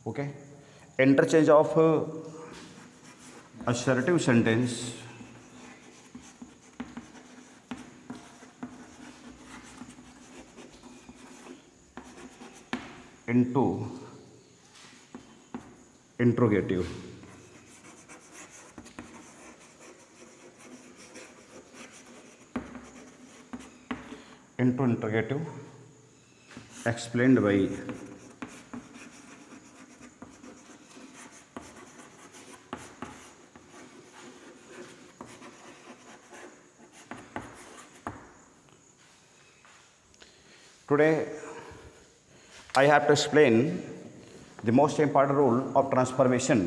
Okay. Interchange of assertive sentence into interrogative. Into interrogative explained by today I have to explain the most important rule of transformation,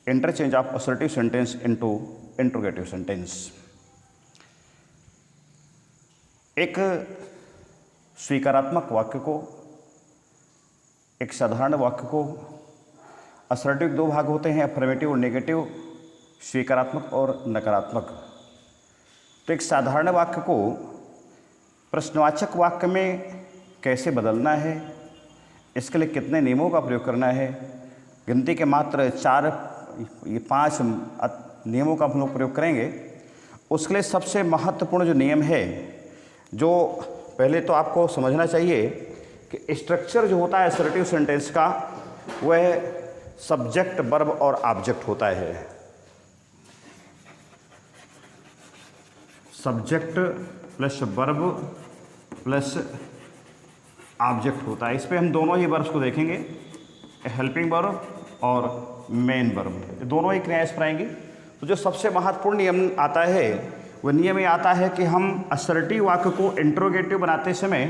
interchange of assertive sentence into interrogative sentence. एक स्वीकारात्मक वाक्य को, एक साधारण वाक्य को, assertive दो भाग होते हैं, अफर्मेटिव और नेगेटिव, स्वीकारात्मक और नकारात्मक। तो एक साधारण वाक्य को प्रश्नवाचक वाक्य में कैसे बदलना है, इसके लिए कितने नियमों का प्रयोग करना है, गिनती के मात्र 5 नियमों का हम लोग प्रयोग करेंगे। उसके लिए सबसे महत्वपूर्ण जो नियम है, जो पहले तो आपको समझना चाहिए कि स्ट्रक्चर जो होता है असर्टिव सेंटेंस का, वह सब्जेक्ट, वर्ब और ऑब्जेक्ट होता है। Subject plus verb plus object होता है। इस पर हम दोनों ही वर्ब्स को देखेंगे, हेल्पिंग वर्ब और मेन वर्ब, दोनों ही क्रियाएं इस पर आएंगी। तो जो सबसे महत्वपूर्ण नियम आता है, वह नियम ये आता है कि हम असर्टिव वाक्य को इंट्रोगेटिव बनाते समय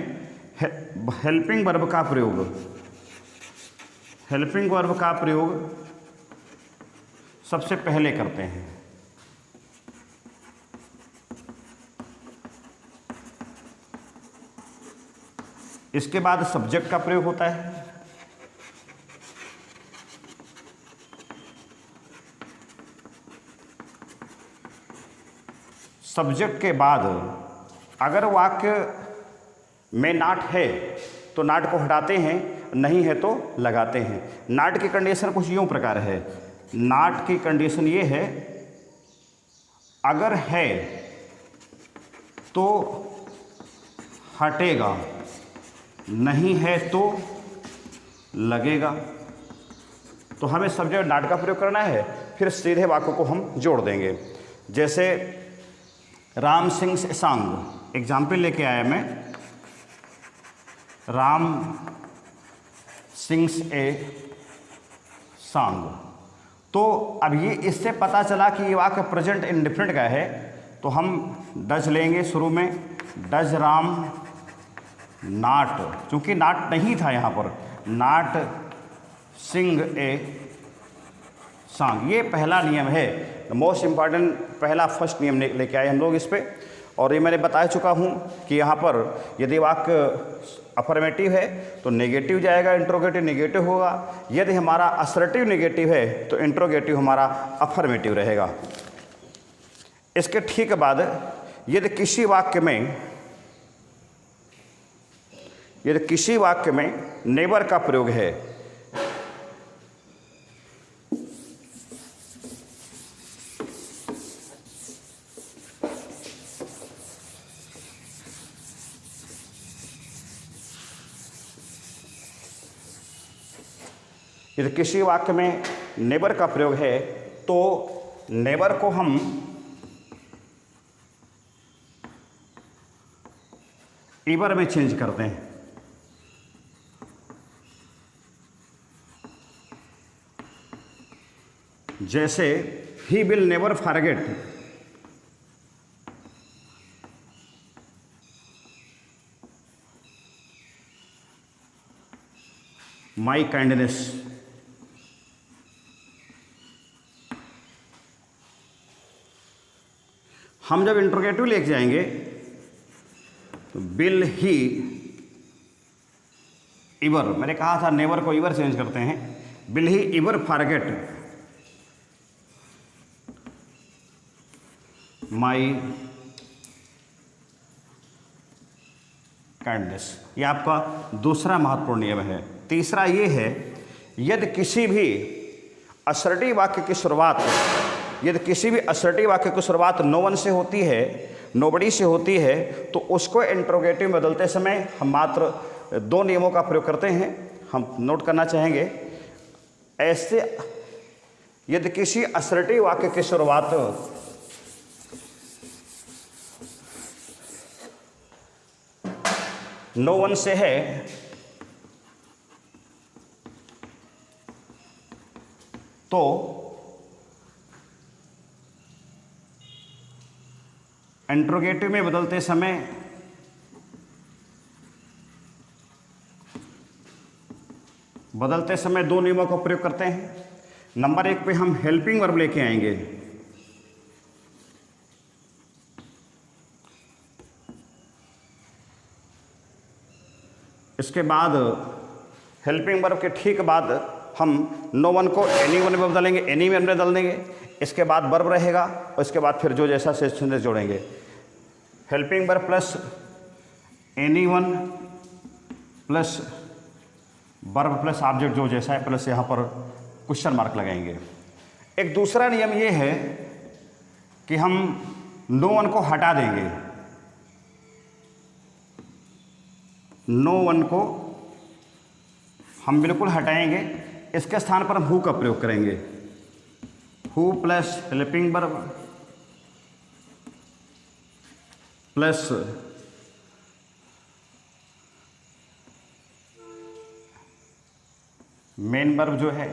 हेल्पिंग वर्ब का प्रयोग सबसे पहले करते हैं। इसके बाद सब्जेक्ट का प्रयोग होता है। सब्जेक्ट के बाद अगर वाक्य में नाट है तो नाट को हटाते हैं, नहीं है तो लगाते हैं। नाट की कंडीशन कुछ यूं प्रकार है। नाट की कंडीशन ये है, अगर है तो हटेगा, नहीं है तो लगेगा। तो हमें सब्जेक्ट नाट का प्रयोग करना है, फिर सीधे वाक्य को हम जोड़ देंगे। जैसे Ram sings a song, example लेके आया मैं, राम सिंग्स ए सॉन्ग। तो अब ये इससे पता चला कि ये वाक्य प्रेजेंट इंडिफरेंट का है, तो हम डज लेंगे शुरू में, डज राम नाट, चूंकि नाट नहीं था यहाँ पर, नाट सिंग ए सॉन्ग। ये पहला नियम है, मोस्ट इम्पॉर्टेंट पहला फर्स्ट नियम लेके आए हम लोग इस पे। और ये मैंने बता चुका हूँ कि यहाँ पर यदि वाक्य अफर्मेटिव है तो नेगेटिव जाएगा, इंट्रोगेटिव नेगेटिव होगा। यदि हमारा असर्टिव नेगेटिव है तो इंट्रोगेटिव हमारा अफर्मेटिव रहेगा। इसके ठीक बाद यदि किसी वाक्य में नेवर का प्रयोग है, यदि किसी वाक्य में नेवर का प्रयोग है तो नेवर को हम ईवर में चेंज करते हैं। जैसे he will never forget my kindness. हम जब इंट्रोगेटिव लेके जाएंगे तो विल ही इवर, मैंने कहा था नेवर को इवर चेंज करते हैं, will he इवर forget my kindness. ये आपका दूसरा महत्वपूर्ण नियम है। तीसरा ये है यदि किसी भी असर्टिव वाक्य की शुरुआत नो वन से होती है, नोबडी से होती है, तो उसको इंट्रोगेटिव में बदलते समय हम मात्र 2 नियमों का प्रयोग करते हैं। हम नोट करना चाहेंगे, ऐसे यदि किसी असर्टिव वाक्य की शुरुआत नो वन से है तो इंट्रोगेटिव में बदलते समय दो नियमों का प्रयोग करते हैं। नंबर 1 पे हम हेल्पिंग वर्ब लेके आएंगे। इसके बाद हेल्पिंग वर्ब के ठीक बाद हम नो वन को एनी वन में बदलेंगे, एनी वन में बदल देंगे। इसके बाद वर्ब रहेगा और इसके बाद फिर जो जैसा सेंटेंस जोड़ेंगे। Helping verb plus any one plus verb plus object जो जैसा है, प्लस यहाँ पर क्वेश्चन मार्क लगाएंगे। एक दूसरा नियम ये है कि हम नो वन को हटा देंगे। नो वन को हम बिल्कुल हटाएंगे। इसके स्थान पर हम हु का प्रयोग करेंगे। Who plus helping verb plus main verb जो है,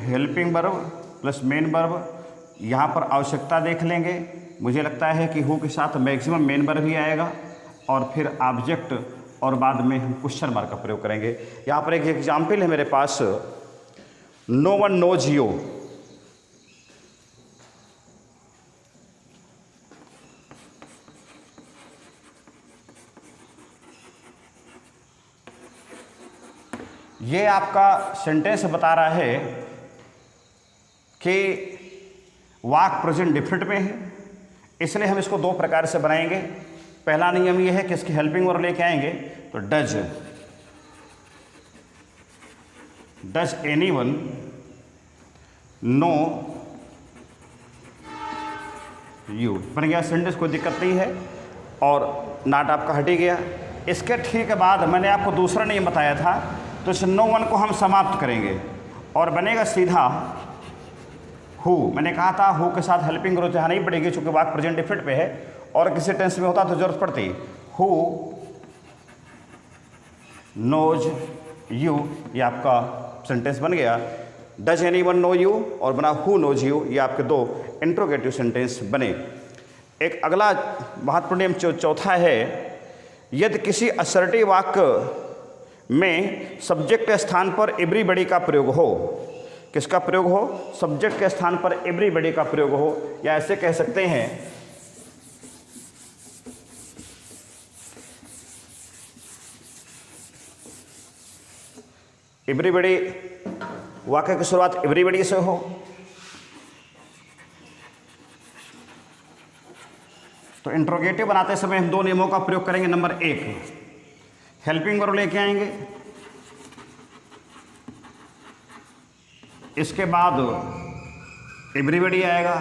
helping verb plus main verb. यहाँ पर आवश्यकता देख लेंगे। मुझे लगता है कि हु के साथ मैक्सिमम मेन वर्ब ही आएगा और फिर ऑब्जेक्ट और बाद में हम क्वेश्चन मार्क का प्रयोग करेंगे। यहाँ पर एक एग्जाम्पल है मेरे पास, नो वन नोज यू। ये आपका सेंटेंस बता रहा है कि वाक प्रेजेंट डिफरेंट में है, इसलिए हम इसको 2 प्रकार से बनाएंगे। पहला नियम ये है कि इसकी हेल्पिंग वर्ब लेके आएंगे तो does any one know you बन गया सेंटेंस, कोई दिक्कत नहीं है और नाट आपका हट ही गया। इसके ठीक बाद मैंने आपको दूसरा नियम बताया था, तो इस नो वन को हम समाप्त करेंगे और बनेगा सीधा हु। मैंने कहा था हु के साथ हेल्पिंग वर्ब यहाँ नहीं पड़ेगी चूंकि वाक प्रेजेंट डिफरेंट पे है, और किसी टेंस में होता तो जरूरत पड़ती। हु नोज यू, ये आपका सेंटेंस बन गया। Does any one know you और बना हु नोज यू, ये आपके 2 इंट्रोगेटिव सेंटेंस बने। एक अगला महत्वपूर्ण नियम चौथा है, यदि किसी असर्टिव वाक्य में सब्जेक्ट के स्थान पर एवरीबॉडी का प्रयोग हो। किसका प्रयोग हो? सब्जेक्ट के स्थान पर एवरीबॉडी का प्रयोग हो, या ऐसे कह सकते हैं एवरीबॉडी, वाक्य की शुरुआत एवरीबॉडी से हो। तो इंट्रोगेटिव बनाते समय हम 2 नियमों का प्रयोग करेंगे। नंबर 1 हेल्पिंग वर्ब लेके आएंगे, इसके बाद एवरीबॉडी आएगा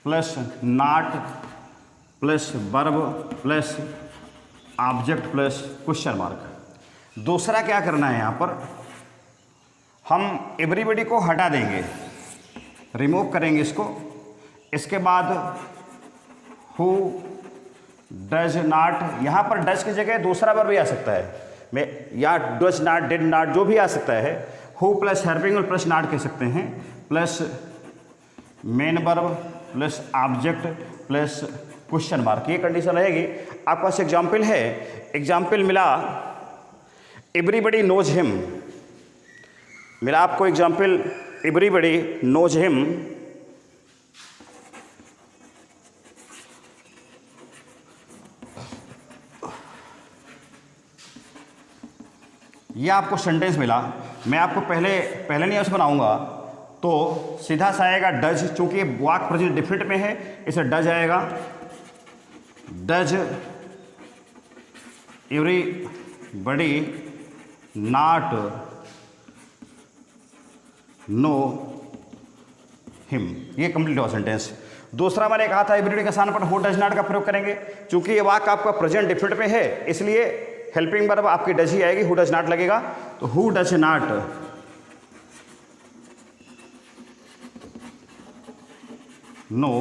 plus not plus verb plus object plus question mark. दूसरा क्या करना है, यहाँ पर हम एवरीबॉडी को हटा देंगे, रिमूव करेंगे इसको। इसके बाद हु डज नॉट, यहाँ पर डज की जगह दूसरा वर्ब भी आ सकता है, मैं या डज नॉट डिड नॉट जो भी आ सकता है। Who plus helping verb plus not कह सकते हैं, plus main verb plus object plus question mark, ये कंडीशन रहेगी। आपके पास एग्जाम्पल है, एग्जाम्पल मिला एवरीबॉडी नोज हिम, मिला आपको एग्जाम्पल एवरीबॉडी नोज हिम। यह आपको सेंटेंस मिला। मैं आपको पहले नियम से बनाऊंगा तो सीधा सा आएगा डज, चूंकि वाक प्रेजेंट डिफरेंट में है इसे डज आएगा। Does everybody not know him, ये कंप्लीट हुआ सेंटेंस। दूसरा मैंने कहा था एवरीबडी के स्थान पर हु डज नॉट का प्रयोग करेंगे। चूंकि ये वाक्य आपका प्रेजेंट डिफिनिट में है इसलिए हेल्पिंग वर्ब आपकी डज ही आएगी, हु डज नॉट लगेगा। तो who does not know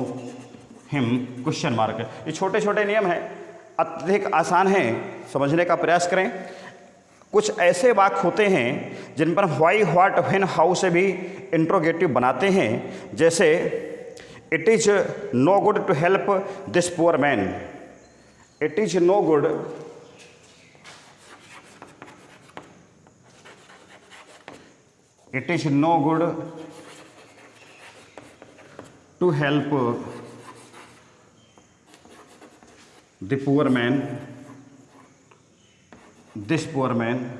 him question mark. ये छोटे छोटे नियम हैं, अत्यधिक आसान हैं, समझने का प्रयास करें। कुछ ऐसे वाक्य होते हैं जिन पर व्हाई, व्हाट, व्हेन, हाउ से भी इंट्रोगेटिव बनाते हैं, जैसे it is no good to help this poor man. It is no good it is no good to help the poor man, this poor man.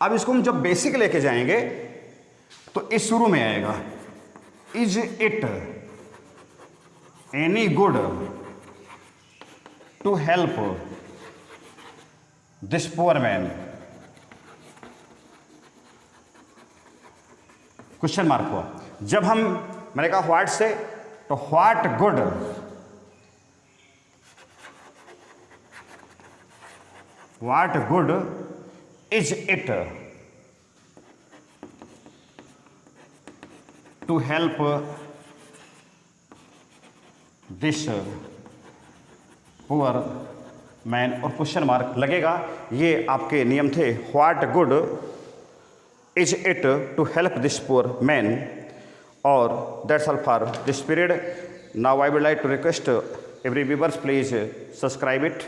अब इसको हम जब बेसिक लेके जाएंगे तो इस शुरू में आएगा, is it any good to help this poor man, question mark हुआ। जब हम, मैंने कहा व्हाट से, तो what good is it to help this poor man, और क्वेश्चन मार्क लगेगा। ये आपके नियम थे, what good is it to help this poor man, और that's all for this period. Now I would like to request every viewers, please subscribe it.